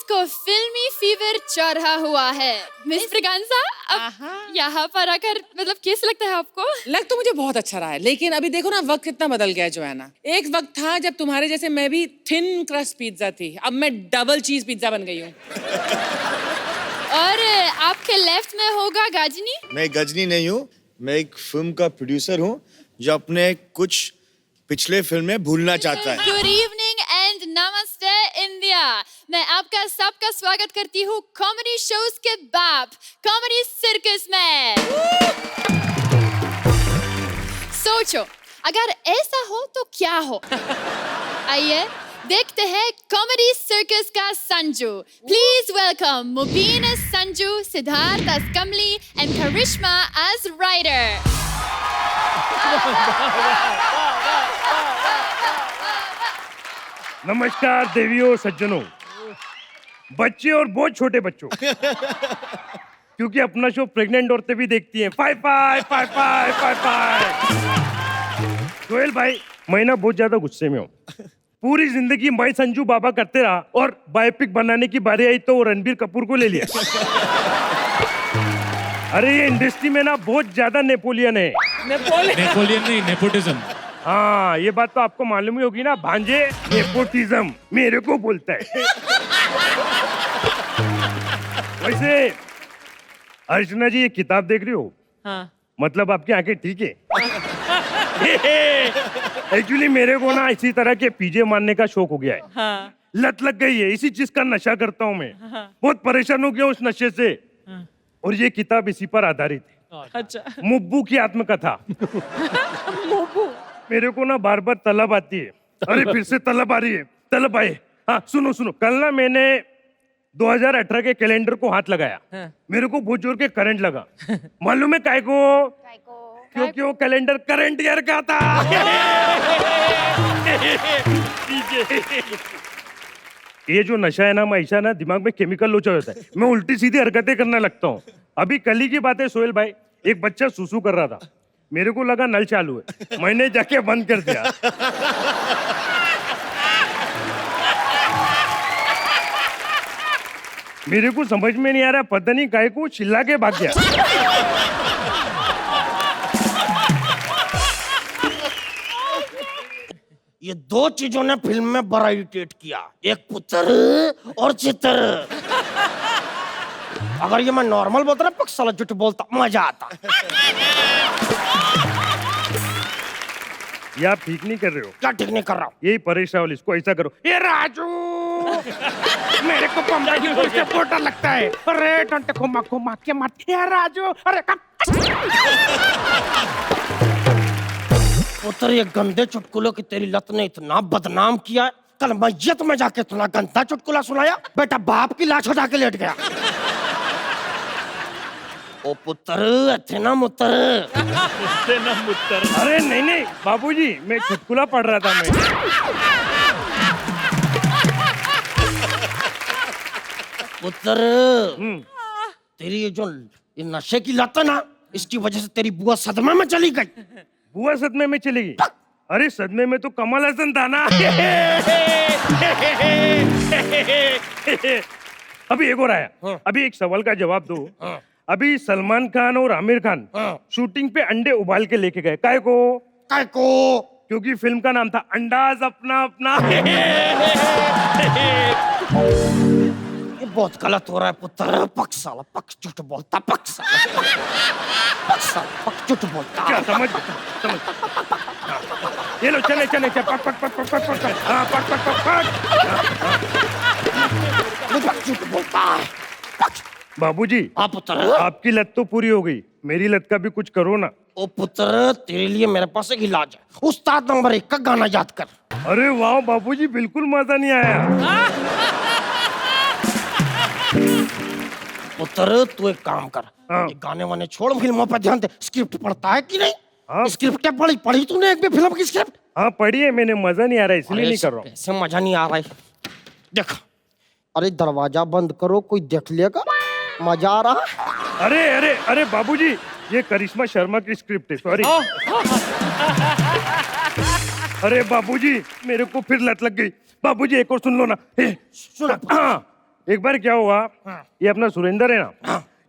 को फिल्मी फीवर चढ़ा हुआ है। मिस फ्रेगांसा, अब यहाँ पर आकर मतलब कैसा लगता है आपको? लग तो मुझे बहुत अच्छा रहा है, लेकिन अभी देखो ना वक्त कितना बदल गया है जोआना। एक वक्त था जब तुम्हारे जैसे मैं भी थिन क्रस्ट पिज्जा थी, अब मैं डबल चीज पिज्जा बन गई हूँ। और आपके लेफ्ट में होगा गजनी। मैं गजनी नहीं हूँ, मैं एक फिल्म का प्रोड्यूसर हूँ जो अपने कुछ पिछले फिल्में भूलना चाहता है। गुड इवनिंग एंड नमस्ते इंडिया। मैं आपका सबका स्वागत करती हूँ कॉमेडी शोज के बाप कॉमेडी सर्कस में। सोचो अगर ऐसा हो तो क्या हो। आइए देखते हैं कॉमेडी सर्कस का Sanju. Please welcome Mubeen as Sanju, Siddharth as Kamli and Karishma as rider. नमस्कार देवियों सज्जनों, बच्चे और बहुत छोटे बच्चों, क्योंकि अपना शो प्रेग्नेंट औरतें भी देखती हैं। 5 सोहेल भाई, मैं ना बहुत ज्यादा गुस्से में हूँ। पूरी जिंदगी मैं संजू बाबा करते रहा और बायोपिक बनाने की बारी आई तो रणबीर कपूर को ले लिया। अरे ये इंडस्ट्री में ना बहुत ज्यादा नेपोलियन है। नेपोलियन नहीं, नेपोटिज्म। हाँ, ये बात तो आपको मालूम ही होगी ना। भांजे नेपोटिज्म मेरे को बोलता है। वैसे अर्चना जी, ये किताब देख रही हो? हाँ। मतलब आपकी आंखें ठीक है? एक्चुअली मेरे को ना इसी तरह के पीजे मारने का शौक हो गया है। हाँ। लत लग गई है, इसी चीज का नशा करता हूँ मैं। बहुत परेशान हो गया उस नशे से। और ये किताब इसी पर आधारित है। अच्छा। मुब्बू की आत्मकथा। मेरे को ना बार बार तलब आती है। अरे फिर से तलब आ रही है, तलब आए। हाँ सुनो सुनो, कल ना मैंने 2018 के कैलेंडर को हाथ लगाया। मेरे को बहुत जोर के करंट लगा। मालूम है काय को? क्योंकि वो कैलेंडर करंट ईयर का था। ये जो नशा है ना, मैं ऐसा ना दिमाग में केमिकल लोचा होता है, मैं उल्टी सीधी हरकतें करने लगता हूँ। अभी कल ही की बात है सोहेल भाई, एक बच्चा सुसु कर रहा था, मेरे को लगा नल चालू है, मैंने जाके बंद कर दिया। मेरे को समझ में नहीं आ रहा, पता नहीं काय को चिल्ला के भाग गया। ये दो चीजों ने फिल्म में बड़ा इरिटेट किया, एक पुत्र और चित्र। अगर ये मैं नॉर्मल बोलता ना, पक्सला झूठ बोलता, मजा आता। ये आप ठीक नहीं कर रहे हो। क्या ठीक नहीं कर रहा हूँ? यही परेश रावल, इसको ऐसा करो। ये राजू, मेरे को बम्बई की पुलिस से पोटा लगता है। अरे टंटे को मार के मारते हैं राजू। अरे पुत्र, ये गंदे चुटकुलों की तेरी लत ने इतना बदनाम किया है, कल मस्जिद में जाके इतना गंदा चुटकुला सुनाया, बेटा बाप की लाश उठा के लेट गया। ओ पुत्र, थे ना मुत्र। अरे नहीं नहीं बाबूजी, मैं चुटकुला पढ़ रहा था। मैं पुत्र, तेरी ये जो ये नशे की लत है ना, इसकी वजह से तेरी बुआ सदमे में चली गई। बुआ सदमे में चली गई? अरे सदमे में तो कमल हसन था ना। अभी एक और आया। अभी एक सवाल का जवाब दो। अभी सलमान खान और आमिर खान शूटिंग पे अंडे उबाल के लेके गए, काय को? काय को? क्योंकि फिल्म का नाम था अंडाज अपना अपना। ये बहुत गलत हो रहा है पुत्र। पक साला, पक झूठ बोलता, पक साला, पक साला, पक झूठ बोलता। क्या समझ समझ? ये लो, चले चले चले, पक पक पक पक पक पक, हाँ पक पक पक पक। पक झूठ बोलता है। बाबूजी, हाँ पुत्र। आपकी लत तो पूरी हो गई, मेरी लत का भी कुछ करो ना। ओ पुत्र, तेरे लिए मेरे पास एक इलाज है। उस्ताद नंबर 1 का गाना याद कर। अरे वाह बाबूजी, बिल्कुल मजा नहीं आया। पुत्र, तू एक काम कर, ये गाने वाने छोड़, फिल्मों पर ध्यान दे। स्क्रिप्ट पढ़ता है कि नहीं? हाँ। स्क्रिप्ट क्या पढ़ी तूने एक भी फिल्म की स्क्रिप्ट? हाँ पढ़ी है मैंने, मजा नहीं आ रहा इसलिए नहीं कर रहा हूँ। ऐसे मजा नहीं आ रहा है। देख, अरे दरवाजा बंद करो, कोई देख लेगा। मजा आ रहा है? अरे अरे अरे बाबूजी, ये करिश्मा शर्मा की स्क्रिप्ट है, सॉरी। अरे बाबूजी, मेरे को फिर लत लग गई। बाबूजी एक और सुन लो ना। सुना। हाँ, एक बार क्या हुआ, ये अपना सुरेंद्र है ना,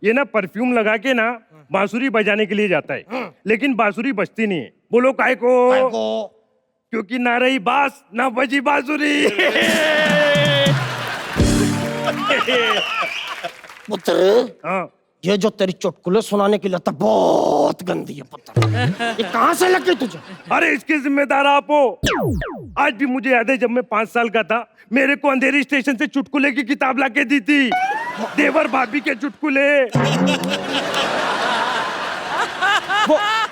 ये ना परफ्यूम लगा के ना बांसुरी बजाने के लिए जाता है, लेकिन बांसुरी बजती नहीं है। बोलो काय को? क्योंकि ना रही बांस ना बजी बांसुरी। पुत्र, हाँ, ये जो तेरी चुटकुले सुनाने की लत बहुत गंदी है पुत्र। ये कहाँ से लग गई तुझे? अरे इसके जिम्मेदार आप हो। आज भी मुझे याद है, जब मैं 5 साल का था, मेरे को अंधेरी स्टेशन से चुटकुले की किताब लाके दी थी, देवर भाभी के चुटकुले।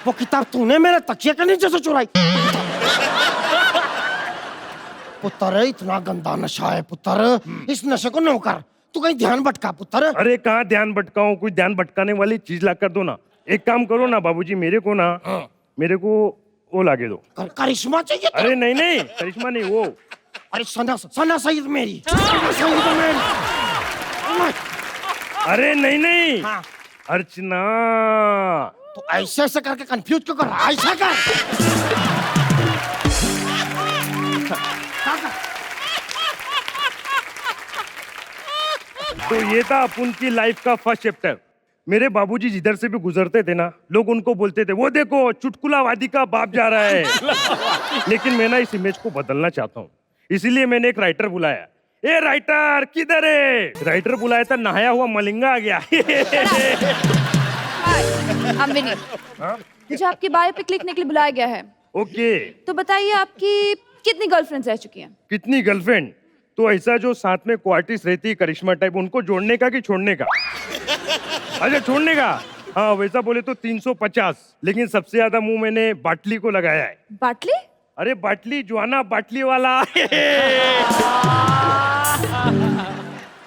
वो किताब तूने मेरे तकिए के नीचे से चुराई? पुत्र, इतना गंदा नशा है पुत्र, इस नशे को न कर। तू कहीं ध्यान भटका पुत्र। अरे कहाँ ध्यान भटकाऊं, कोई ध्यान भटकाने वाली चीज ला कर दो ना। एक काम करो ना बाबूजी, मेरे को वो लाके दो। करिश्मा चाहिए? अरे नहीं नहीं, करिश्मा नहीं, वो अरे सना सईद मेरी, सना सईद मेरी। अरे नहीं नहीं, हाँ। अर्चना। तो ऐसे ऐसे करके कंफ्यूज क्यों कर रहा है? ऐसा कर। तो ये था अपन की लाइफ का फर्स्ट चैप्टर। मेरे बाबूजी जिधर से भी गुजरते थे ना, लोग उनको बोलते थे, वो देखो चुटकुलावादी का बाप जा रहा है। लेकिन मैं ना इस इमेज को बदलना चाहता हूँ, इसीलिए मैंने एक राइटर बुलाया। ए राइटर किधर है? राइटर बुलाया था, नहाया हुआ मलिंगा आ गया। अम्बिनी, मुझे आपकी बायोपिक लिखने के लिए बुलाया गया है। ओके, तो बताइए आपकी कितनी गर्लफ्रेंड्स रह चुकी हैं? कितनी गर्लफ्रेंड? तो ऐसा जो साथ में क्वार्टिस रहती है करिश्मा टाइप, उनको जोड़ने का कि छोड़ने का? अच्छा छोड़ने का। हाँ वैसा बोले तो 350, लेकिन सबसे ज्यादा मुंह मैंने बाटली को लगाया है। बाटली? अरे बाटली, जोआना बाटली वाला। ओह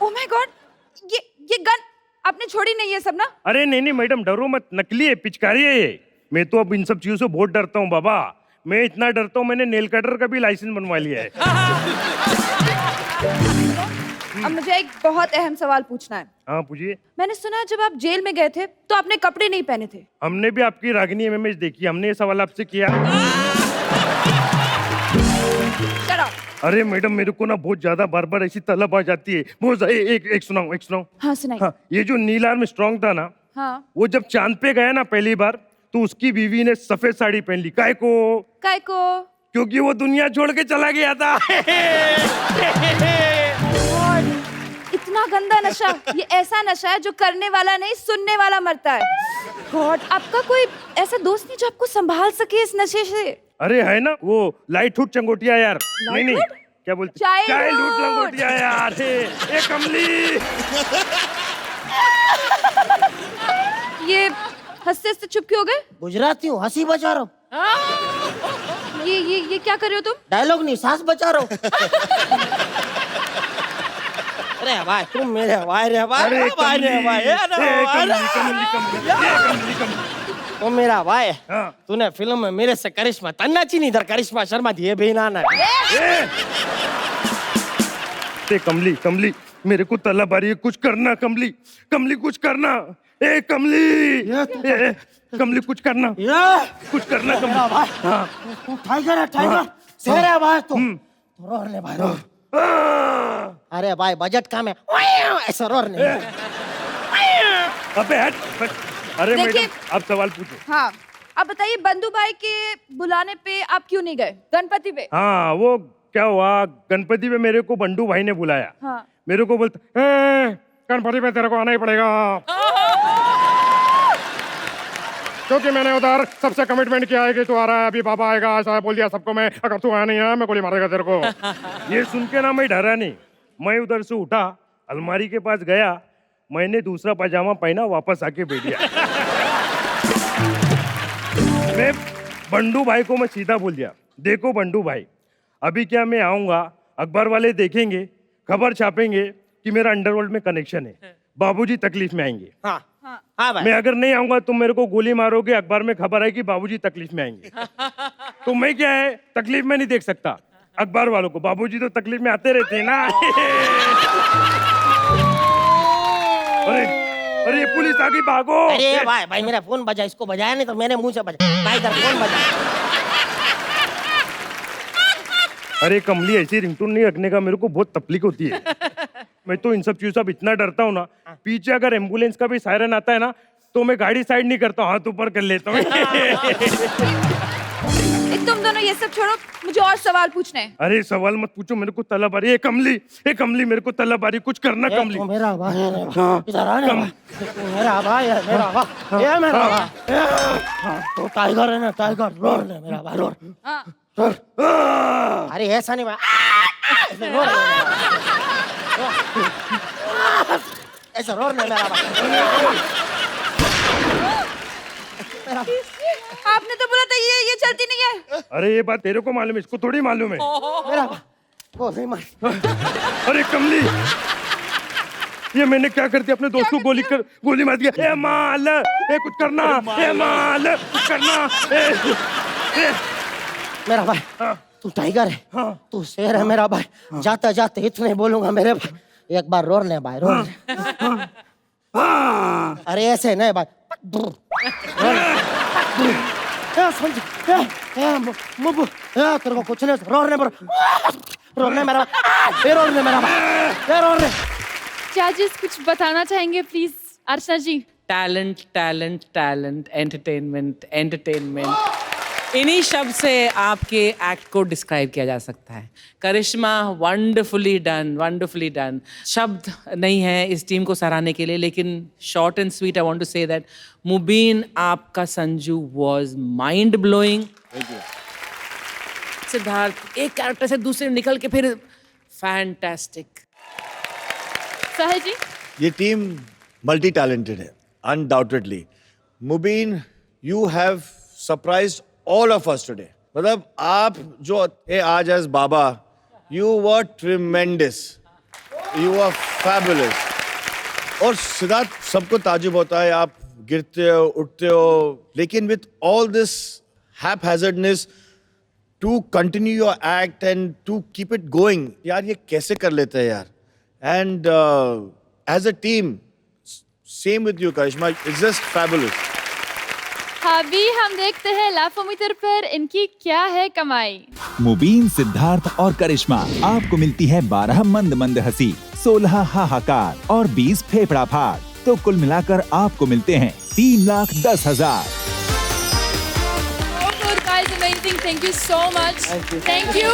माय गॉड, ये गन आपने छोड़ी नहीं है सब ना? अरे नहीं नहीं मैडम, डरो मत, नकली है, पिचकारी है ये। मैं तो अब इन सब चीजों से बहुत डरता हूँ बाबा। मैं इतना डरता हूँ, मैंने नेल कटर का भी लाइसेंस बनवा लिया है। अब मुझे एक बहुत अहम सवाल पूछना है। हाँ पूछिए। मैंने सुना जब आप जेल में गए थे तो आपने कपड़े नहीं पहने थे। हमने भी आपकी रागिनी एमएमएस देखी, हमने ये सवाल आपसे किया। Shut up. अरे मैडम, मेरे को ना बहुत ज्यादा बार बार ऐसी तलब आ जाती है। बहुत एक सुनाऊं। हाँ सुनाइए। हाँ, ये जो नील आर्मस्ट्रांग था ना, हाँ। वो जब चांद पे गया ना पहली बार, तो उसकी बीवी ने सफेद साड़ी पहन ली। काय को? क्योंकि वो दुनिया छोड़ के चला गया था। इतना गंदा नशा, ये ऐसा नशा है जो करने वाला नहीं सुनने वाला मरता है। गॉड, आपका कोई ऐसा दोस्त नहीं जो आपको संभाल सके इस नशे से? अरे है ना, वो लाइटहुड चंगोटिया यार। नहीं क्या बोलते? चाइल्डहुड चंगोटिया यार। ए कमली। ये हंसते हंसते चुप क्यों हो गए? गुजराती हूँ, हंसी बचा रहा हूँ। ये क्या कर रहे हो तुम? डायलॉग नहीं, सांस बचा रहा हूँ। अरे भाई तुम मेरे भाई रे भाई। अरे तो मेरा भाई, हाँ। तूने फिल्म में मेरे से करिश्मा तन्नाची नहीं, इधर करिश्मा शर्मा थी, ये भी नाना है। कमली, मेरे को तलब आ रही है, कुछ करना कमली कुछ करना। ए कमली, कमली कुछ करना कमली। भाई तू टाइगर है, टाइगर शेर है भाई। तू रो ले भाई, रो। अरे भाई बजट कम है, ऐसा रो नहीं। अबे हट। अरे देखिए- मैडम, आप सवाल पूछो। हाँ, अब बताइए बंधु भाई के बुलाने पे आप क्यों नहीं गए? गणपति पे? हाँ वो क्या हुआ, गणपति पे मेरे को बंडू भाई ने बुलाया। हाँ। मेरे को बोलता, गणपति पे तेरे को आना ही पड़ेगा, क्योंकि मैंने उधर सबसे कमिटमेंट किया है कि तू आ रहा है, अभी बाबा आएगा, ऐसा बोल दिया सबको मैं, अगर तू आया नहीं है मैं गोली मारेगा तेरे को। ये सुन के ना मैं डरा नहीं, मैं उधर से उठा, अलमारी के पास गया, मैंने दूसरा पजामा पहना, वापस आके बैठ गया। मैं बंडू भाई को मैं सीधा बोल दिया, देखो बंडू भाई, अभी क्या मैं आऊंगा, अखबार वाले देखेंगे, खबर छापेंगे कि मेरा अंडरवर्ल्ड में कनेक्शन है, बाबूजी तकलीफ में आएंगे। हाँ हाँ भाई। मैं अगर नहीं आऊंगा तुम मेरे को गोली मारोगे, अखबार में खबर है कि बाबूजी तकलीफ में आएंगे। तो मैं क्या है, तकलीफ में नहीं देख सकता अखबार वालों को, बाबूजी तो तकलीफ में आते रहते हैं ना। अरे पुलिस आ गई, भागो। अरे भाई भाई मेरा फोन बजा, इसको बजाया नहीं तो मेरे मुंह से बजा। भाई इधर फोन बजा। अरे कमली, ऐसी रिंगटोन नहीं रखने का, मेरे को बहुत तकलीफ होती है। मैं तो इन सब चीजों से इतना डरता हूँ ना, पीछे अगर एम्बुलेंस का भी सायरन आता है ना तो मैं गाड़ी साइड नहीं करता हूँ, हाथ ऊपर कर लेता हूँ। तुम दोनों ये सब छोड़ो, मुझे और सवाल पूछने हैं। अरे सवाल मत पूछो, मेरे को तलब आ रही है। कमली मेरे को तलब आ रही है, कुछ करना कमली। मेरा भाई है, इधर आ ना, मेरा भाई है, मेरा भाई, ये मेरा भाई। हाँ, तो टाइगर है ना, टाइगर, रोर ने मेरा भाई, रोर। अरे ऐसा नहीं भाई, रोर ने मेरा भाई। ऐसा रोर ने मेरा भाई। आपने तो बोला था ये चलती नहीं है। अरे ये बात तेरे को मालूम है, इसको थोड़ी मालूम है। मेरा गोली मार। अरे कमली, ये मैंने क्या कर दिया? अपने दोस्त को गोली मार दिया। ए माल, ए कुछ करना, ए माल कुछ करना। मेरा भाई, तू टाइगर है, तू शेर है मेरा भाई। जाते जाते इतने बोलूंगा मेरे भाई, एक बार रोर ने भाई, रोर ने। अरे ऐसे नहीं भाई, तेरे को कुछ नहीं, रोर ने मेरा, रोर ने मेरा भाई, रोर ने। जजेस कुछ बताना चाहेंगे please? Archana ji. Talent talent talent, entertainment entertainment, इन्हीं शब्द से आपके एक्ट को डिस्क्राइब किया जा सकता है। करिश्मा, वंडरफुली डन, वंडरफुली डन। शब्द नहीं है इस टीम को सराहने के लिए, लेकिन short and sweet I want to say that Mubeen, आपका Sanju was mind blowing. Siddharth एक कैरेक्टर से दूसरे में निकल के फिर फैंटास्टिक। साहिल जी। ये टीम मल्टी टैलेंटेड है, undoubtedly. Mubeen, you have surprised all of us today. मतलब आप जो थे आज as Baba, you were tremendous, you were fabulous. और सिद्धार्थ, सबको ताजुब होता है, आप गिरते हो, उठते हो, लेकिन with all this haphazardness to continue your act and to keep it going, यार ये कैसे कर लेते हैं यार? And as a team, same with you Karishma, it's just fabulous. अभी हम देखते हैं लाफोमीटर पर इनकी क्या है कमाई। मुबीन, सिद्धार्थ और करिश्मा, आपको मिलती है 12 मंद मंद हंसी, 16 हाहाकार और 20 फेफड़ा फाड़। तो कुल मिलाकर आपको मिलते हैं 3,10,000। Amazing, thank you so much. Thank you.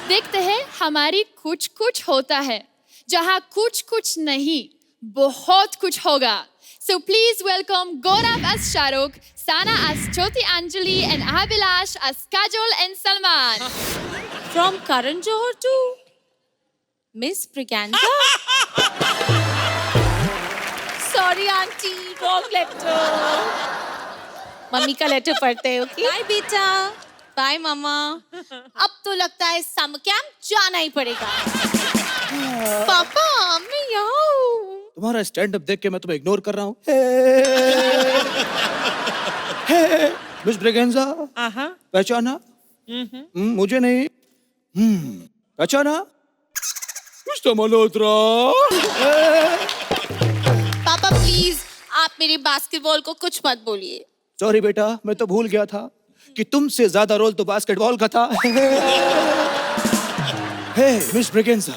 देखते हैं हमारी कुछ कुछ होता है, जहाँ कुछ कुछ नहीं बहुत कुछ होगा। So please welcome Gaurav as Shahrukh, Sana as Jyoti Anjali and Abhilash as Kajol and Salman. From Karan Johar to Miss Priyanka. Sorry auntie, wrong letter. Mummy का लेटर पढ़ते हो क्या? Bye बेटा, bye मामा। अब तो लगता है समर कैंप जाना ही पड़ेगा। पापा मैं यहाँ हूँ। तुम्हारा स्टैंड अप देख के मैं तुम्हें इग्नोर कर रहा हूँ। मिस ब्रिगेंजा, पहचाना? मुझे नहीं। पहचाना? मिस्टर मल्होत्रा। पापा प्लीज आप मेरे बास्केटबॉल को कुछ मत बोलिए। सॉरी बेटा, मैं तो भूल गया था कि तुमसे ज्यादा रोल तो बास्केटबॉल का था। हे मिस ब्रिगेंजा,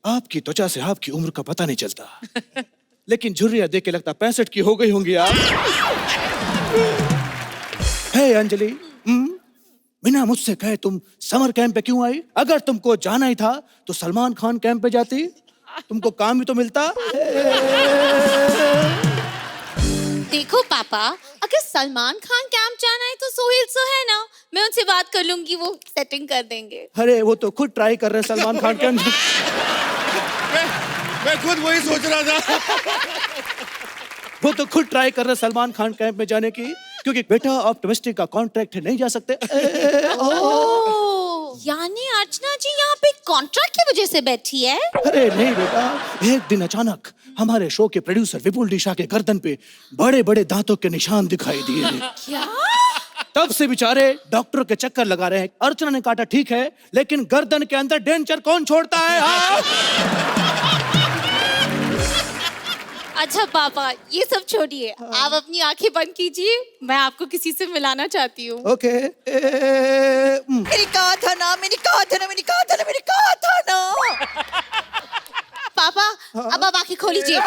आपकी त्वचा से आपकी उम्र का पता नहीं चलता, लेकिन झुर्रियां देख के लगता 65 की हो गई होंगी आप। हे अंजलि, बिना मुझसे कहे तुम समर कैंप पे क्यों आई? अगर तुमको जाना ही था तो सलमान खान कैंप पे जाती, तुमको काम भी तो मिलता। देखो पापा, अगर सलमान खान कैंप जाना है तो सोहेल सो है ना, मैं उनसे बात कर लूंगी, वो सेटिंग कर देंगे। अरे वो तो खुद ट्राई कर रहे हैं सलमान खान कैंप। मैं खुद वही सोच रहा था। वो तो खुद ट्राई कर रहे सलमान खान कैंप में जाने की, क्योंकि बेटा ऑप्टिमिस्टिक का कॉन्ट्रैक्ट है, नहीं जा सकते। यानी अर्चना जी यहाँ पे कॉन्ट्रैक्ट की वजह से बैठी है? अरे नहीं बेटा, एक दिन अचानक हमारे शो के प्रोड्यूसर विपुल डी शाह के गर्दन पे बड़े बड़े दांतों के निशान दिखाई दिए। क्या? तब से बेचारे डॉक्टर के चक्कर लगा रहे हैं। अर्चना ने काटा ठीक है, लेकिन गर्दन के अंदर डेंचर कौन छोड़ता है? अच्छा पापा, ये सब छोड़िए, आप अपनी आंखें बंद कीजिए, मैं आपको किसी से मिलाना चाहती हूँ। ओके। मैंने कहा था ना, मैंने कहा था ना, मैंने कहा था ना, मैंने कहा था ना। पापा, अब आप आंखें खोलीजिए।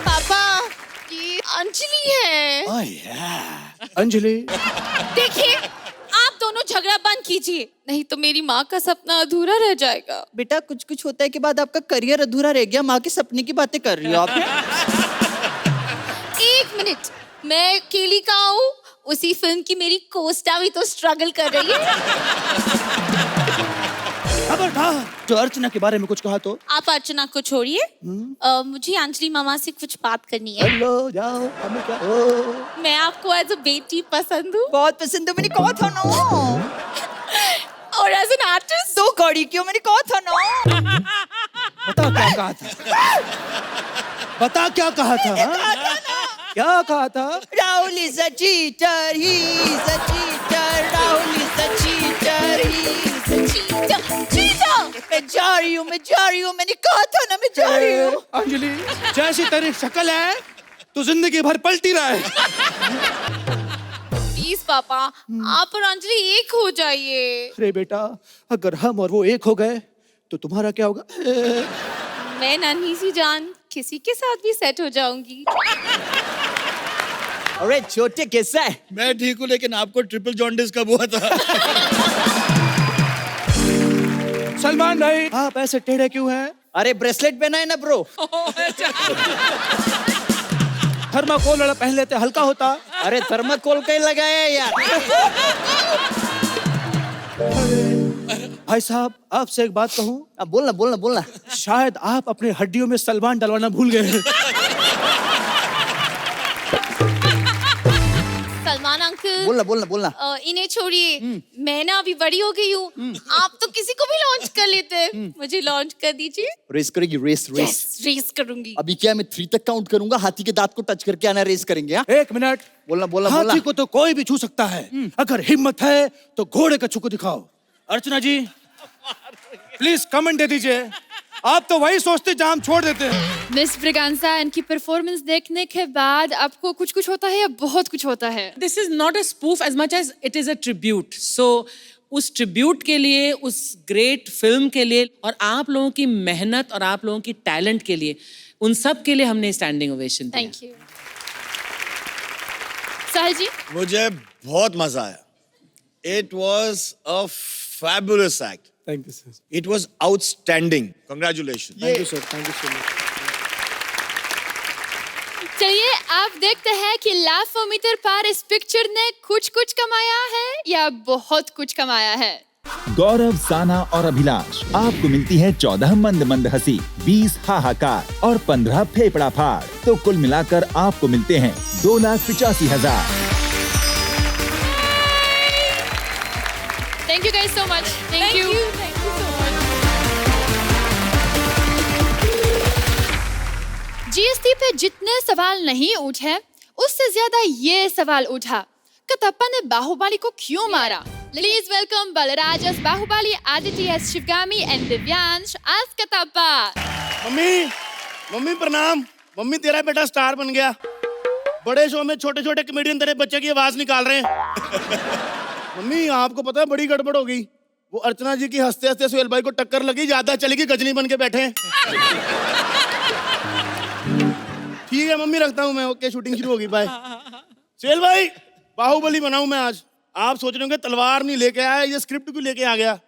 पापा, ये अंजलि है। अंजलि, देखिए, आप दोनों झगड़ा बंद कीजिए, नहीं तो मेरी माँ का सपना अधूरा रह जाएगा। बेटा, कुछ कुछ होता है के बाद आपका करियर अधूरा रह गया। माँ के सपने की बातें कर रही हो आप। एक मिनट, मैं केली कहाँ हूँ? उसी फिल्म की मेरी कोस्टा भी तो स्ट्रगल कर रही है। खबरदार, जो अर्चना के बारे में कुछ कहा तो। आप अर्चना को छोड़िए, मुझे अंजलि मामा से कुछ बात करनी है। हेलो, जाओ, हमें क्या? मैं आपको एज अ बेटी पसंद हूँ। बहुत पसंद है, मैंने कहा था ना। और एज एन आर्टिस्ट दो कौड़ी क्यों, मैंने कहा था ना। बता क्या कहा था? बता क्या कहा था? क्या कहा था? Rahul is a cheater, he is a cheater. Rahul is a cheater, he is a cheater. Cheater! मैं जा रही हूँ, मैंने कहा था ना, मैं जा रही हूँ। अंजलि, जैसी तेरी शक्ल है, तू जिंदगी भर पलटी रहा है। प्लीज पापा, आप और अंजलि एक हो जाइए। अरे बेटा, अगर हम और वो एक हो गए तो तुम्हारा क्या होगा? मैं नन्ही सी जान किसी के साथ भी सेट हो जाऊंगी। अरे छोटे कैसा है? मैं ठीक हूँ, लेकिन आपको ट्रिपल जॉन्डिस कब हुआ था? सलमान भाई, आप ऐसे टेढ़े क्यों हैं? अरे ब्रेसलेट पहना है ना ब्रो। थर्माकोल वाला पहन लेते, हल्का होता। अरे थर्माकोल का ही लगाया है यार। भाई साहब, आपसे एक बात कहूँ? अब बोलना बोलना बोलना। शायद आप अपने हड्डियों में सलमान डलवाना भूल गए। सलमान अंकल, बोलना बोलना बोलना। इन्हें छोड़िए, मैं ना अभी बड़ी हो गई हूँ। आप तो किसी को भी लॉन्च कर लेते हैं, मुझे लॉन्च कर दीजिए। रेस करेगी? रेस रेस Yes, रेस करूंगी। अभी क्या, मैं 3 तक काउंट करूंगा, हाथी के दांत को टच करके आना, रेस करेंगे। हाँ? एक मिनट, बोलना बोलना बोलना। हाथी को तो कोई भी छू सकता है, अगर हिम्मत है तो घोड़े का छू दिखाओ। अर्चना जी, प्लीज कमेंट दे दीजिए। आप तो वही सोचते जहां हम छोड़ देते हैं। मिस ब्रिगांसा, इनकी परफॉर्मेंस देखने के बाद आपको कुछ कुछ होता है या बहुत कुछ होता है? This is not a spoof as much as it is a tribute. So उस ट्रिब्यूट के लिए, उस ग्रेट फिल्म के लिए, और आप लोगों की मेहनत और आप लोगों की टैलेंट के लिए, उन सब के लिए हमने स्टैंडिंग ओवेशन दिया। Thank you. साहिल जी, मुझे बहुत मजा आया। It was a fabulous act. Thank you sir. It was outstanding. Congratulations. Thank you sir, thank you so much. चलिए आप देखते हैं कि लाफोमीटर पार इस पिक्चर ने कुछ कुछ कमाया है या बहुत कुछ कमाया है। गौरव, साना और अभिलाष, आपको मिलती है 14 मंद मंद हंसी, 20 हाहाकार और 15 फेफड़ा फाड़। तो कुल मिलाकर आपको मिलते हैं 2,85,000। Thank you guys so much. Thank you. GST पे जितने सवाल नहीं उठे, उससे ज्यादा ये सवाल उठा, कटप्पा ने बाहुबली को क्यों मारा? Please welcome Balraj as Baahubali, Aditya as Shivgami and Divyansh as Kattappa. Mummy, mummy प्रणाम। मम्मी, तेरा बेटा स्टार बन गया। बड़े शो में छोटे छोटे कमेडियन तेरे बच्चे की आवाज निकाल रहे हैं। मम्मी, आपको पता है बड़ी गड़बड़ हो गई। वो अर्चना जी की हंसते हंसते सुहेल भाई को टक्कर लगी, ज्यादा चलेगी, गजनी बन के बैठे हैं। ठीक है मम्मी, रखता हूँ मैं। ओके, शूटिंग शुरू होगी, बाय। सुहेल भाई, बाहुबली बनाऊं मैं आज। आप सोच रहे होंगे तलवार नहीं लेके आया, ये स्क्रिप्ट क्यों लेके आ गया।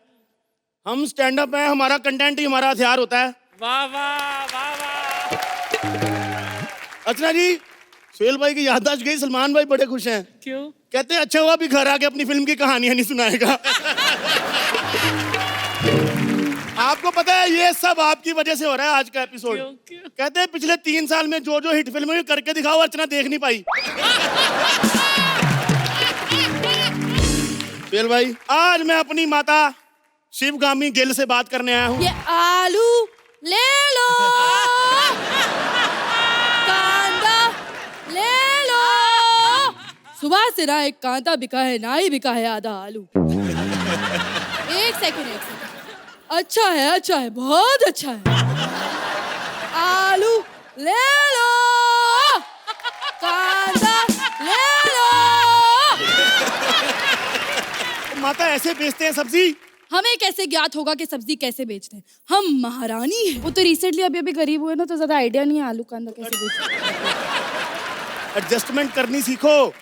हम स्टैंड अप है, हमारा कंटेंट ही हमारा हथियार होता है। वाह वाह वाह वाह। अर्चना जी, सुहेल भाई की याददाश्त गई, सलमान भाई बड़े खुश हैं। क्यों? कहते हैं अच्छा हुआ भी घर आके अपनी फिल्म की कहानियां नहीं सुनाएगा। आपको पता है ये सब आपकी वजह से हो रहा है आज का एपिसोड। कहते हैं पिछले 3 साल में जो जो हिट फिल्में करके दिखाओ, अर्चना देख नहीं पाई। सुहेल भाई, आज मैं अपनी माता शिवगामी गिल से बात करने आया हूँ। ये आलू ले लो, कांदा ले लो। सुबह से ना एक कांदा बिका है, ना ही बिका है आधा आलू। एक सेकंड। अच्छा है, बहुत अच्छा है। आलू ले लो, कांदा ले लो। माता ऐसे बेचते हैं सब्जी? हमें कैसे ज्ञात होगा कि सब्जी कैसे बेचते हैं? हम महारानी हैं। वो तो रिसेंटली अभी गरीब हुए ना, तो ज्यादा आइडिया नहीं है आलू कांदा कैसे बेचते हैं। एडजस्टमेंट करनी सीखो।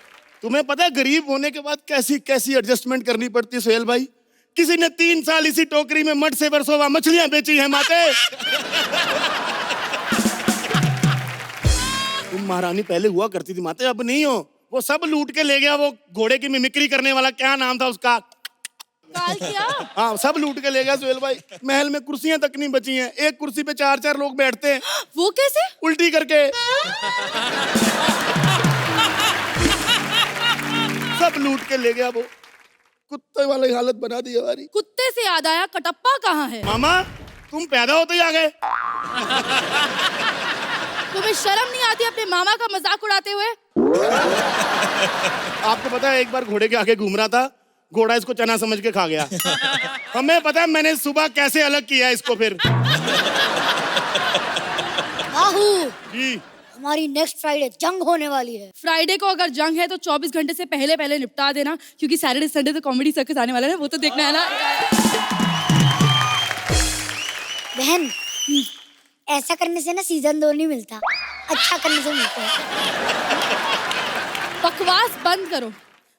तुम्हें पता है गरीब होने के बाद कैसी कैसी एडजस्टमेंट करनी पड़ती है सोहेल भाई। किसी ने 3 साल इसी टोकरी में मड से बरसों मछलियां बेची हैं माते। तुम महारानी पहले हुआ करती थी माते, अब नहीं हो। वो सब लूट के ले गया वो घोड़े की मिमिक्री करने वाला, क्या नाम था उसका? काल क्या? हाँ सब लूट के ले गया सोहेल भाई। महल में कुर्सियां तक नहीं बची हैं। एक कुर्सी पे 4-4 लोग बैठते हैं। वो कैसे? उल्टी करके। सब लूट के ले गया वो। कुत्ते वाली हालत बना दी हमारी। कुत्ते से याद आया, कटप्पा कहाँ है? मामा तुम पैदा होते ही आ गए। तुम्हें शर्म नहीं आती अपने मामा का मजाक उड़ाते हुए? आपको पता है एक बार घोड़े के आगे घूम रहा था, घोड़ा इसको चना समझ के खा गया। हमें पता है मैंने सुबह कैसे अलग किया इसको फिर। बाहू जी हमारी नेक्स्ट फ्राइडे जंग होने वाली है। फ्राइडे को अगर जंग है तो 24 घंटे से पहले पहले निपटा देना, क्योंकि सैटरडे संडे तो कॉमेडी सर्कस आने वाला है, वो तो देखना है ना। बहन ऐसा करने से ना सीजन 2 नहीं मिलता, अच्छा करने से मिलता है। बकवास बंद करो।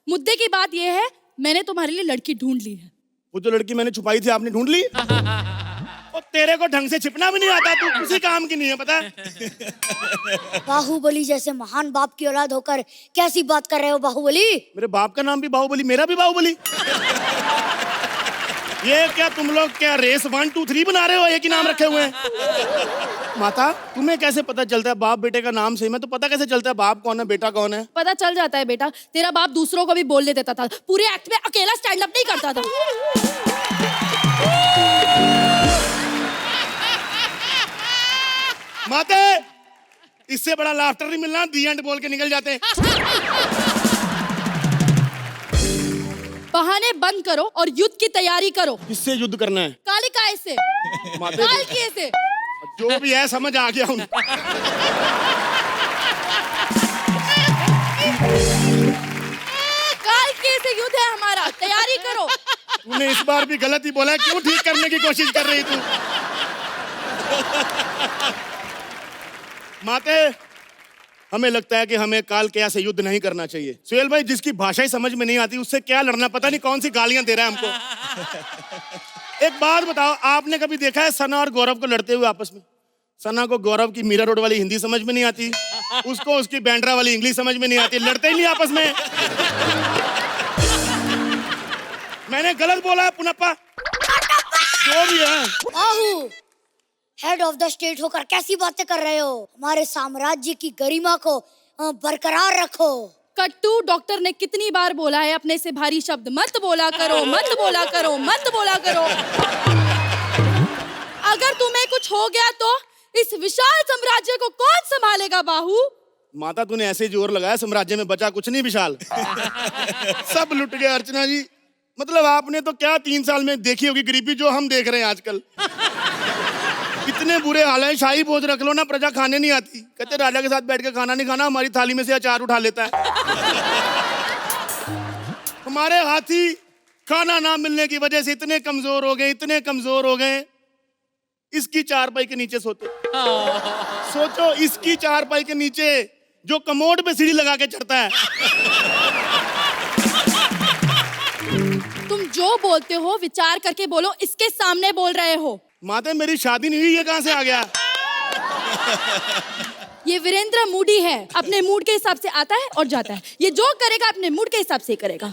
मुद्दे की बात यह है, मैंने तुम्हारे लिए लड़की ढूंढ ली है। वो जो लड़की मैंने छुपाई थी आपने ढूंढ ली? और तेरे को ढंग से छिपना भी नहीं आता, तू किसी काम की नहीं है पता है। बाहुबली जैसे महान बाप की औलाद होकर कैसी बात कर रहे हो बाहुबली? मेरे बाप का नाम भी बाहुबली, मेरा भी बाहुबली। ये क्या तुम लोग क्या रेस 1 2 3 बना रहे हो? एक ही नाम रखे हुए हैं। माता तुम्हें कैसे पता चलता है बाप बेटे का नाम सही में? तो पता कैसे चलता है बाप कौन है बेटा कौन है? पता चल जाता है बेटा। तेरा बाप दूसरों को भी बोलने देता था, पूरे एक्ट में अकेला स्टैंड अप नहीं करता था। माते इससे बड़ा लाफ्टर नहीं मिलना, दी एंड बोल के निकल जाते हैं। बहाने बंद करो और युद्ध की तैयारी करो। किससे युद्ध करना है? कालिकाय से, माते कालकीय से, जो भी है समझ आ गया हूँ। कालकीय से युद्ध है हमारा, तैयारी करो। तूने इस बार भी गलत ही बोला, क्यों ठीक करने की कोशिश कर रही तू? माते हमें लगता है कि हमें कालकेय से युद्ध नहीं करना चाहिए। सोहेल भाई जिसकी भाषा ही समझ में नहीं आती उससे क्या लड़ना, पता नहीं कौन सी गालियां दे रहा है हमको। एक बात बताओ, आपने कभी देखा है सना और गौरव को लड़ते हुए आपस में? सना को गौरव की मीरा रोड वाली हिंदी समझ में नहीं आती, उसको उसकी बैंड्रा वाली इंग्लिश समझ में नहीं आती, लड़ते ही नहीं आपस में। मैंने गलत बोला है पुनप्पा? जो भी है। बाहू हेड ऑफ द स्टेट होकर कैसी बातें कर रहे हो? हमारे साम्राज्य की गरिमा को बरकरार रखो। कट्टू डॉक्टर ने कितनी बार बोला है अपने से भारी शब्द मत बोला करो, मत बोला करो, मत बोला करो। अगर तुम्हें कुछ हो गया तो इस विशाल साम्राज्य को कौन संभालेगा बाहू? माता तूने ऐसे जोर लगाया, साम्राज्य में बचा कुछ नहीं विशाल। सब लुट गए अर्चना जी। मतलब आपने तो क्या 3 साल में देखी होगी गरीबी जो हम देख रहे हैं आजकल। इतने बुरे हाल है, शाही भोज रख लो ना, प्रजा खाने नहीं आती। कहते राजा के साथ बैठ के खाना नहीं खाना, हमारी थाली में से अचार उठा लेता है। हमारे हाथी खाना ना मिलने की वजह से इतने कमजोर हो गए, इतने कमजोर हो गए, इसकी चारपाई के नीचे सोते। सोचो इसकी चारपाई के नीचे जो कमोड पे सीढ़ी लगा के चढ़ता है। तुम जो बोलते हो विचार करके बोलो, इसके सामने बोल रहे हो। माता मेरी शादी नहीं हुई, ये कहां से आ गया? ये वीरेंद्र मूडी है, अपने मूड के हिसाब से आता है और जाता है। ये जो करेगा अपने मूड के हिसाब से करेगा।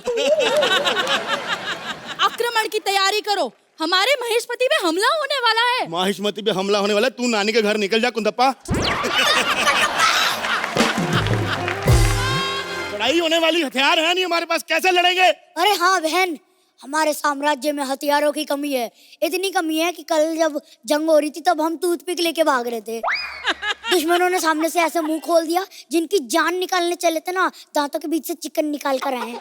आक्रमण की तैयारी करो, हमारे महेशपति पे हमला होने वाला है। महेशमती पे हमला होने वाला है? तू नानी के घर निकल जा कुंदप्पा। लड़ाई होने वाली, हथियार है नहीं हमारे पास, कैसे लड़ेंगे? अरे हाँ बहन, हमारे साम्राज्य में हथियारों की कमी है। इतनी कमी है कि कल जब जंग हो रही थी तब हम टूथपिक लेके भाग रहे थे। दुश्मनों ने सामने से ऐसे मुंह खोल दिया, जिनकी जान निकालने चले थे ना, दांतों के बीच से चिकन निकाल कर आए।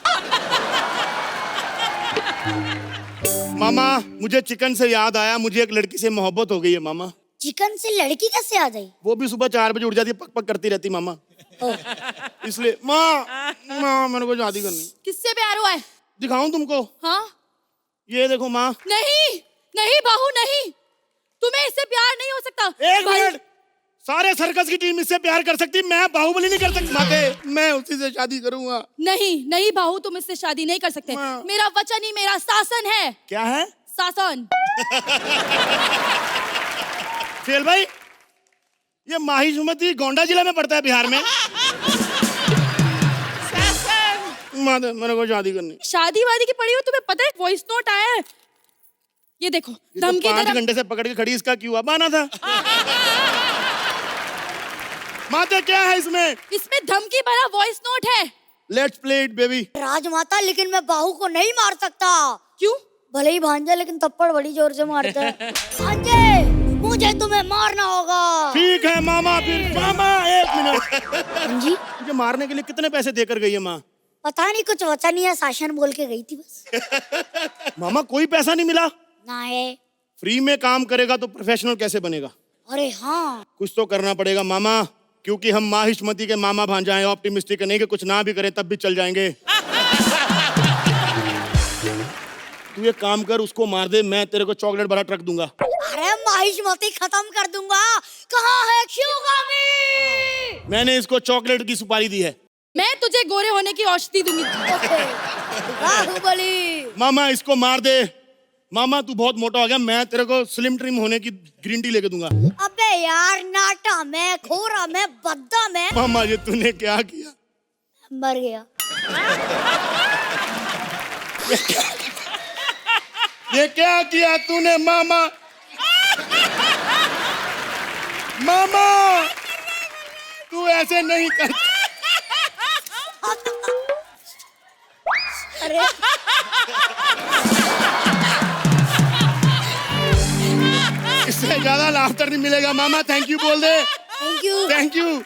मामा मुझे चिकन से याद आया, मुझे एक लड़की से मोहब्बत हो गई है मामा। चिकन से लड़की कैसे आ गई? वो भी सुबह 4 बजे उठ जाती है, पक पक करती रहती मामा। इसलिए माँ मेरे को शादी करनी। किससे प्यार हुआ है? दिखाऊं तुमको? हाँ। ये देखो माँ। नहीं नहीं बाहू नहीं, तुम्हें इससे प्यार नहीं हो सकता। एक मिनट, सारे सर्कस की टीम इससे प्यार कर सकती, मैं बाहुबली नहीं कर सकती। माते, मैं उसी से शादी करूंगा। नहीं नहीं बाहू, तुम इससे शादी नहीं कर सकते। मेरा वचन ही मेरा शासन है। क्या है? शासन। फेल भाई, ये माहिष्मती गोंडा जिला में पड़ता है बिहार में। माते, मेरे को शादी करनी। शादी वादी की पड़ी हो, तुम्हें पता है वॉइस नोट आया है, ये देखो। धमकी 5 घंटे से पकड़ के खड़ी, इसका क्यों बहाना था? माता क्या है इसमें? इसमें धमकी भरा वॉइस नोट है। Let's play it baby. Rajmata, लेकिन मैं बाहू को नहीं मार सकता। क्यों? भले ही भांजा, लेकिन थप्पड़ बड़ी जोर से मारता है। भांजे, मुझे तुम्हें मारना होगा। ठीक है मामा, फिर मामा 1 मिनट। जी, मुझे मारने के लिए कितने पैसे देकर गई है माँ? पता नहीं, कुछ वचन या शासन बोल के गई थी बस। मामा कोई पैसा नहीं मिला? ना है। फ्री में काम करेगा तो प्रोफेशनल कैसे बनेगा? अरे हाँ, कुछ तो करना पड़ेगा मामा, क्योंकि हम माहिष्मती के मामा भांजा हैं। ऑप्टिमिस्टिक नहीं कि कुछ ना भी करें तब भी चल जाएंगे। तू एक काम कर, उसको मार दे, मैं तेरे को चॉकलेट भरा ट्रक दूंगा। अरे माहिष्मती खत्म कर दूंगा। कहाँ है शिवगामी? मैंने इसको चॉकलेट की सुपारी दी है। मैं तुझे गोरे होने की औषधि दूंगी। बाहुबली। मामा इसको मार दे। मामा तू बहुत मोटा हो गया, मैं तेरे को स्लिम ट्रिम होने की ग्रीन टी लेके दूंगा। अबे यार, नाटा में, खोरा में, बद्दा में। मामा ये तूने क्या किया? मर गया। ये क्या किया तूने मामा? मामा तू ऐसे नहीं कर। अरे इससे ज्यादा लाफ्टर नहीं मिलेगा मामा। थैंक यू बोल दे। Thank you. Thank you.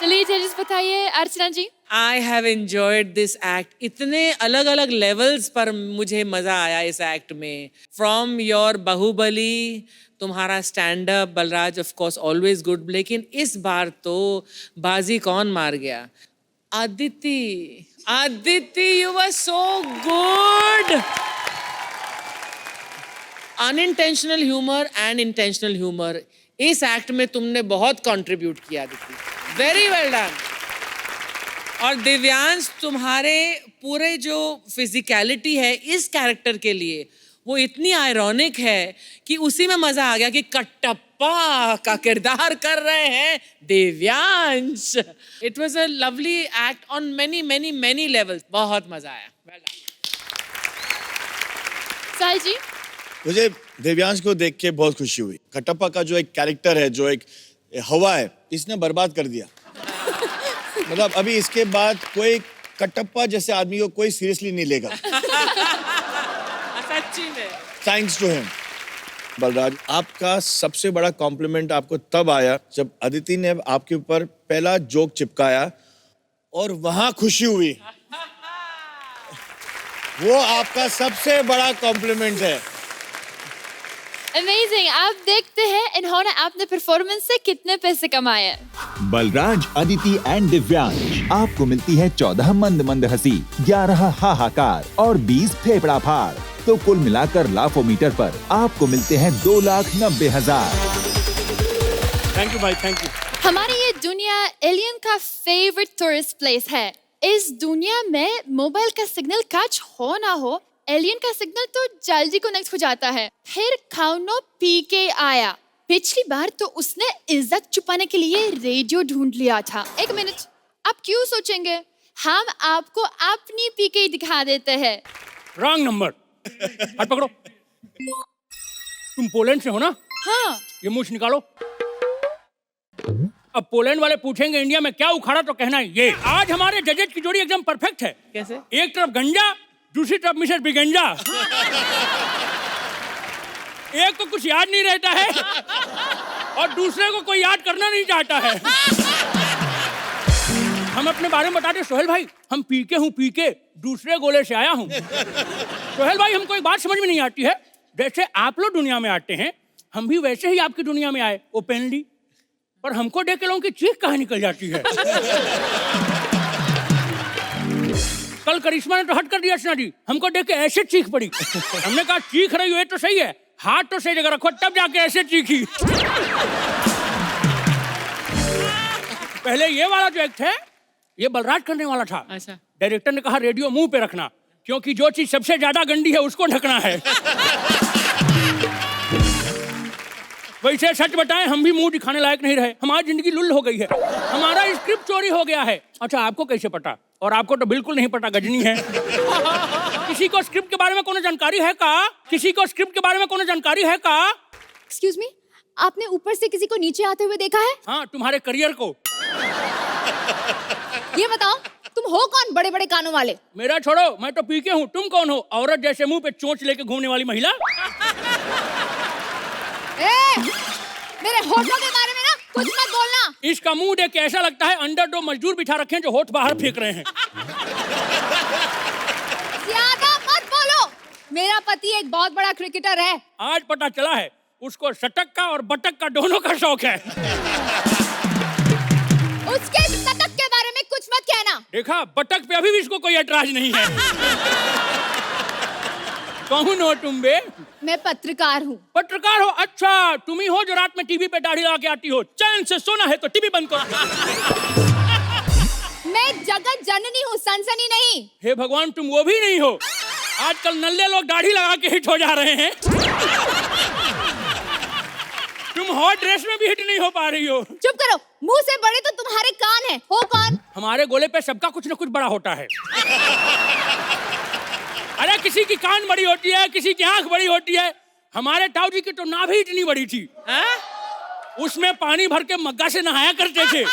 चलिए जजेस बताइए। Archana ji. I have enjoyed this act. इतने अलग अलग लेवल्स पर मुझे मजा आया इस एक्ट में। फ्रॉम योर बाहुबली, तुम्हारा stand up, Balraj of course always good, लेकिन इस बार तो बाजी कौन मार गया? Aditi. Aditi, you were so good. Unintentional humour and intentional humour, इस एक्ट में तुमने बहुत कंट्रीब्यूट किया आदिति। Very well done. और दिव्यांश, तुम्हारे पूरे जो फिजिकलिटी है इस कैरेक्टर के लिए वो इतनी आयरॉनिक है कि उसी में मजा आ गया कि कटप्पा का किरदार कर रहे हैं Divyansh. It was a lovely act on many many many levels. बहुत मजा आया। well साहिल जी। मुझे दिव्यांश को देख के बहुत खुशी हुई। कटप्पा का जो एक कैरेक्टर है, जो एक हवा है, इसने बर्बाद कर दिया। मतलब अभी इसके बाद कोई कटप्पा जैसे आदमी को कोई सीरियसली नहीं लेगा। सच्ची में। Thanks to him. बलराज, आपका सबसे बड़ा कॉम्प्लीमेंट आपको तब आया जब अदिति ने आपके ऊपर पहला जोक चिपकाया और वहां खुशी हुई। वो आपका सबसे बड़ा कॉम्प्लीमेंट है। अमेजिंग। आप देखते हैं इन्होंने अपने परफॉर्मेंस से कितने पैसे कमाए। बलराज, अदिति एंड दिव्यांश, आपको मिलती है 14 मंद मंद हंसी, 11 हाहाकार और 20 फेफड़ा फाड़। तो कुल मिलाकर लाफोमीटर पर आपको मिलते हैं 2,90,000। थैंक यू भाई, थैंक यू। हमारी ये दुनिया एलियन का फेवरेट टूरिस्ट प्लेस है। इस दुनिया में मोबाइल का सिग्नल कैच हो ना हो, एलियन का सिग्नल तो जल्दी कनेक्ट हो जाता है। फिर खानो पी के आया। पिछली बार तो उसने इज्जत छुपाने के लिए रेडियो ढूंढ लिया था। एक मिनट, आप क्यों सोचेंगे? हम आपको अपनी पीके दिखा देते हैं। Wrong number. हाथ पकड़ो। तुम पोलैंड से हो ना? हाँ। ये मूछ निकालो। अब पोलैंड वाले पूछेंगे इंडिया में क्या उखाड़ा तो कहना है ये। आज हमारे जजेज की जोड़ी एकदम परफेक्ट है। कैसे? एक तरफ गंजा, दूसरी तरफ मिस्टर बिगंजा। एक को कुछ याद नहीं रहता है और दूसरे को कोई याद करना नहीं चाहता है। हम अपने बारे में बताते, सोहेल भाई हम पीके हूँ, पीके दूसरे गोले से आया हूँ। सोहेल भाई हमको एक बात समझ में नहीं आती है, जैसे आप लोग दुनिया में आते हैं हम भी वैसे ही आपकी दुनिया में आए ओपनली, पर हमको देख के लोगों की चीख कहाँ निकल जाती है। कल करिश्मा ने तो हट कर दिया अर्चना जी, हमको देख के ऐसे चीख पड़ी। हमने कहा चीख रही हो ये तो सही है, हाथ तो सही जगह रखो, तब जाके ऐसे चीखी। पहले ये वाला जो एक्ट है ये बलराज करने वाला था। अच्छा। डायरेक्टर ने कहा रेडियो मुंह पे रखना, क्योंकि जो चीज सबसे ज्यादा गंदी है उसको ढकना है। वैसे सच बताएं हम भी मुंह दिखाने लायक नहीं रहे, हमारी जिंदगी लुल हो गई है, हमारा स्क्रिप्ट चोरी हो गया है। अच्छा आपको कैसे पता? और आपको तो बिल्कुल नहीं पता, गजनी है। किसी को स्क्रिप्ट के बारे में कोनो जानकारी है का? किसी को स्क्रिप्ट के बारे में कोनो जानकारी है का? एक्सक्यूज मी, आपने ऊपर से किसी को नीचे आते हुए देखा है? हाँ, तुम्हारे करियर को। ये बताओ तुम हो कौन बड़े बड़े कानों वाले? मेरा छोड़ो, मैं तो पीके हूँ, तुम कौन हो? औरत जैसे मुंह पे चोंच लेके घूमने वाली महिला। मेरे होठों के बारे में ना कुछ मत बोलना। इसका मुंह देख के ऐसा लगता है अंदर 2 मजदूर बिठा रखे हैं जो होठ बाहर फेंक रहे हैं। ज्यादा मत बोलो। मेरा पति एक बहुत बड़ा क्रिकेटर है। आज पता चला है उसको शतक का और बटक का दोनों का शौक है। उसके शतक के बारे में कुछ मत कहना। देखा, बटक पे अभी भी इसको कोई एतराज नहीं है। कौन हो तुम बे? मैं पत्रकार हूँ। पत्रकार हो? अच्छा, तुम ही हो जो रात में टीवी पे दाढ़ी लगा के आती हो। चैन से सोना है तो टीवी बंद करो। मैं जगत जननी हूँ, सनसनी नहीं। हे भगवान, तुम वो भी नहीं हो। आजकल नल्ले लोग दाढ़ी लगा के हिट हो जा रहे हैं। तुम हॉट ड्रेस में भी हिट नहीं हो पा रही हो। चुप करो, मुंह से बड़े तो तुम्हारे कान हैं। हो कौन? हमारे गोले पे सबका कुछ न कुछ बड़ा होता है। अरे किसी की कान बड़ी होती है, किसी की आंख बड़ी होती है। हमारे ताऊ जी की तो नाभि इतनी बड़ी थी, उसमें पानी भर के मग्गा से नहाया करते थे।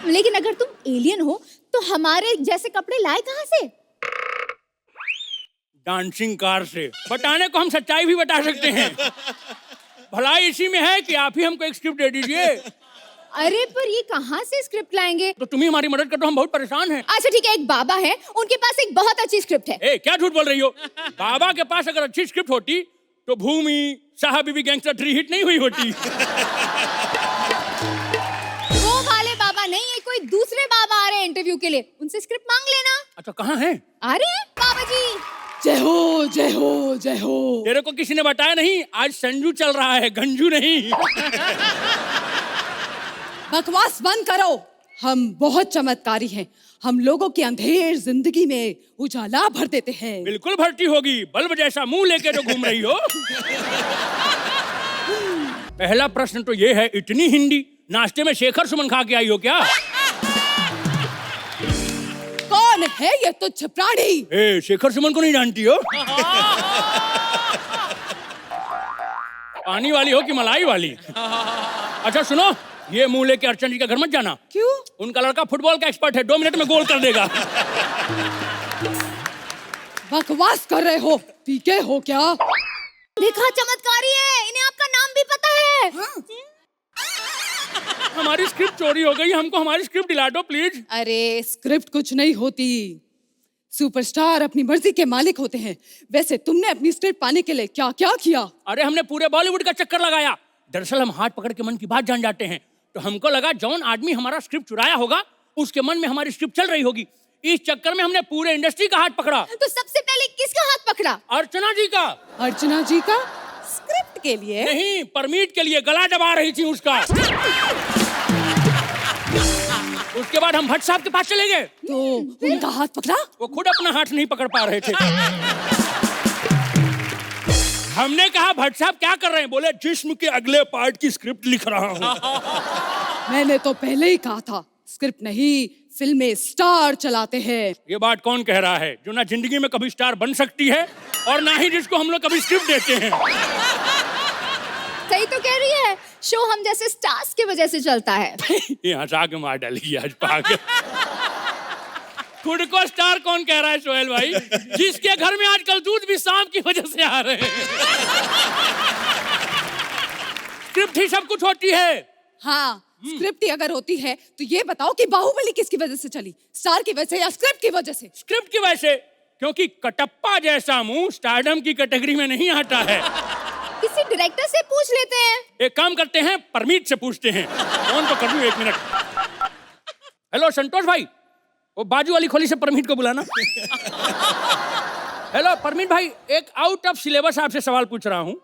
लेकिन अगर तुम एलियन हो तो हमारे जैसे कपड़े लाए कहाँ से? डांसिंग कार से। बताने को हम सच्चाई भी बता सकते हैं। भलाई इसी में है कि आप ही हमको एक स्क्रिप्ट दे दीजिए। अरे पर ये कहाँ से स्क्रिप्ट लाएंगे? तो तुम ही हमारी मदद कर दो, हम बहुत परेशान हैं। अच्छा ठीक है, एक बाबा है, उनके पास एक बहुत अच्छी स्क्रिप्ट है। क्या झूठ बोल रही हो? बाबा के पास अगर अच्छी स्क्रिप्ट होती तो भूमि साहब बीबी गैंगस्टर 3 हिट नहीं हुई होती। वो वाले बाबा नहीं है, कोई दूसरे बाबा आ रहे हैं इंटरव्यू के लिए, उनसे स्क्रिप्ट मांग लेना। अच्छा कहाँ है? अरे बाबा जी। जय हो जय हो जय हो। तेरे को किसी ने बताया नहीं आज संजू चल रहा है, गंजू नहीं। बकवास बंद करो। हम बहुत चमत्कारी हैं, हम लोगों की अंधेर जिंदगी में उजाला भर देते हैं। बिल्कुल भरती होगी, बल्ब जैसा मुंह लेके जो घूम रही हो। पहला प्रश्न तो ये है, इतनी हिंदी, नाश्ते में शेखर सुमन खा के आई हो क्या? कौन है ये तुच्छ प्राणी? शेखर सुमन को नहीं जानती हो? पानी वाली हो कि मलाई वाली? अच्छा सुनो, ये मुंह लेके अर्चना जी के घर मत जाना। क्यों? उनका लड़का फुटबॉल का एक्सपर्ट है, 2 मिनट में गोल कर देगा। बकवास कर रहे हो, पीके हो क्या? देखा, चमत्कारी है, इन्हें आपका नाम भी पता है। हमारी स्क्रिप्ट चोरी हो गई, हमको हमारी स्क्रिप्ट दिला दो प्लीज। अरे स्क्रिप्ट कुछ नहीं होती, सुपरस्टार अपनी मर्जी के मालिक होते हैं। वैसे तुमने अपनी स्क्रिप्ट पाने के लिए क्या क्या किया? अरे हमने पूरे बॉलीवुड का चक्कर लगाया। दरअसल हम हाथ पकड़ के मन की बात जान जाते हैं, तो हमको लगा जौन आदमी हमारा स्क्रिप्ट चुराया होगा उसके मन में हमारी स्क्रिप्ट चल रही होगी। इस चक्कर में हमने पूरे इंडस्ट्री का हाथ पकड़ा। तो सबसे पहले किसका हाथ पकड़ा? अर्चना जी का। अर्चना जी का? स्क्रिप्ट के लिए? नहीं, परमीट के लिए, गला दबा रही थी उसका। उसके बाद हम भट्ट साहब के पास चले गए। तो उनका हाथ पकड़ा? वो खुद अपना हाथ नहीं पकड़ पा रहे थे। हमने कहा भट्ट साहब क्या कर रहे हैं? बोले जिस्म के अगले पार्ट की स्क्रिप्ट लिख रहा हूँ। मैंने तो पहले ही कहा था, स्क्रिप्ट नहीं फिल्में स्टार चलाते हैं। ये बात कौन कह रहा है? जो ना जिंदगी में कभी स्टार बन सकती है और ना ही जिसको हम लोग कभी स्क्रिप्ट देते हैं। सही तो कह रही है, शो हम जैसे स्टार्स की वजह से चलता है। ये हंसा के मार डालेगी आज पाके। खुद को स्टार कौन कह रहा है सोहेल भाई? जिसके घर में आजकल दूध भी शाम की वजह से आ रहे हैं। स्क्रिप्ट ही सब कुछ होती है। हाँ, स्क्रिप्ट ही अगर होती है तो ये बताओ कि बाहुबली किसकी वजह से चली? स्टार की वजह से या स्क्रिप्ट की वजह से? स्क्रिप्ट की वजह से। क्योंकि कटप्पा जैसा मुंह स्टारडम की कैटेगरी में नहीं आता है। किसी डायरेक्टर से पूछ लेते हैं। एक काम करते हैं, परमीत से पूछते हैं। फोन तो कर लूं, 1 मिनट। हेलो संतोष भाई, वो बाजू वाली खोली से परमीत को बुलाना। हेलो परमीत भाई, एक आउट ऑफ सिलेबस आपसे सवाल पूछ रहा हूँ,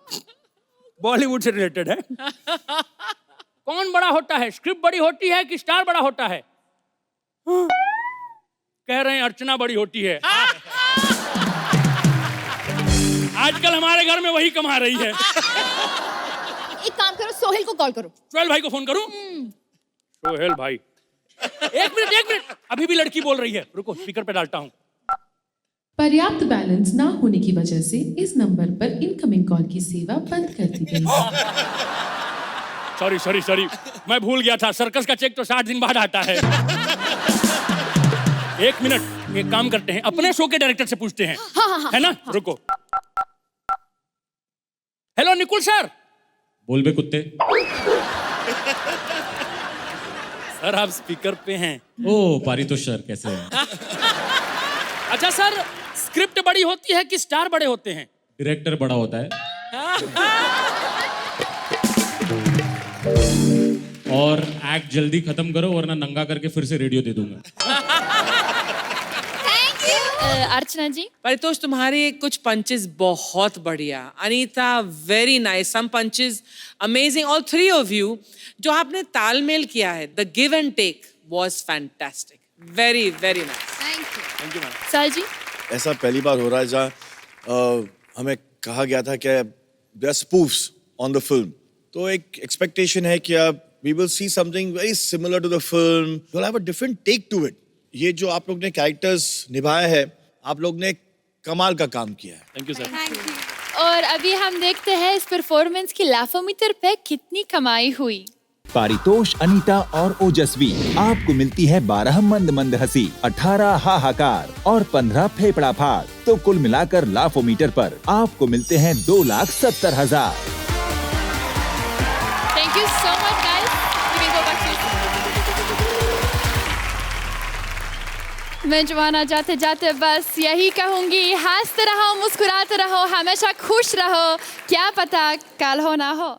बॉलीवुड से रिलेटेड है। कौन बड़ा होता है, स्क्रिप्ट बड़ी होती है कि स्टार बड़ा होता है? कह रहे हैं अर्चना बड़ी होती है। आजकल हमारे घर में वही कमा रही है। एक काम करो, सोहेल को कॉल करो। सोहेल भाई को फोन करूं? सोहेल भाई, एक मिनट, अभी भी लड़की बोल रही है, रुको स्पीकर पे डालता हूँ। पर्याप्त बैलेंस ना होने की वजह से इस नंबर पर इनकमिंग कॉल की सेवा बंद कर दी गई है। सॉरी, मैं भूल गया था, सर्कस का चेक तो 60 दिन बाद आता है। 1 मिनट, एक काम करते हैं, अपने शो के डायरेक्टर से पूछते हैं। हाँ। है ना, रुको। Hello Nikul sir. बोल बे कुत्ते। सर आप स्पीकर पे हैं। ओ पारितोष सर, कैसे हैं? अच्छा सर, स्क्रिप्ट बड़ी होती है कि स्टार बड़े होते हैं? डायरेक्टर बड़ा होता है और एक्ट जल्दी खत्म करो वरना नंगा करके फिर से रेडियो दे दूंगा। अर्चना जी, परितोष तुम्हारे कुछ पंचेस बहुत बढ़िया, Anita very nice, some punches amazing, all 3 of you जो आपने तालमेल किया है, the give and take was fantastic, very very nice. Thank you ma'am. Sir ji, ऐसा पहली बार हो रहा है जहाँ हमें कहा गया था कि there are spoofs on the film, तो एक एक्सपेक्टेशन है कि we will see something very similar to the film, we will have a different take to it. ये जो आप लोग ने कैरेक्टर्स निभाया है, आप लोग ने कमाल का काम किया है। Thank you sir. और अभी हम देखते हैं इस परफॉर्मेंस की लाफोमीटर पे कितनी कमाई हुई। पारितोष, अनीता और ओजस्वी, आपको मिलती है 12 मंद मंद हंसी, 18 हाहाकार और 15 फेफड़ा फाड़। तो कुल मिलाकर लाफोमीटर पर आपको मिलते हैं 2,70,000। Thank you so much, guys. You can go back to your seat. मैं जवाना जाते जाते बस यही कहूंगी, हंसते रहो, मुस्कुराते रहो, हमेशा खुश रहो, क्या पता कल हो ना हो।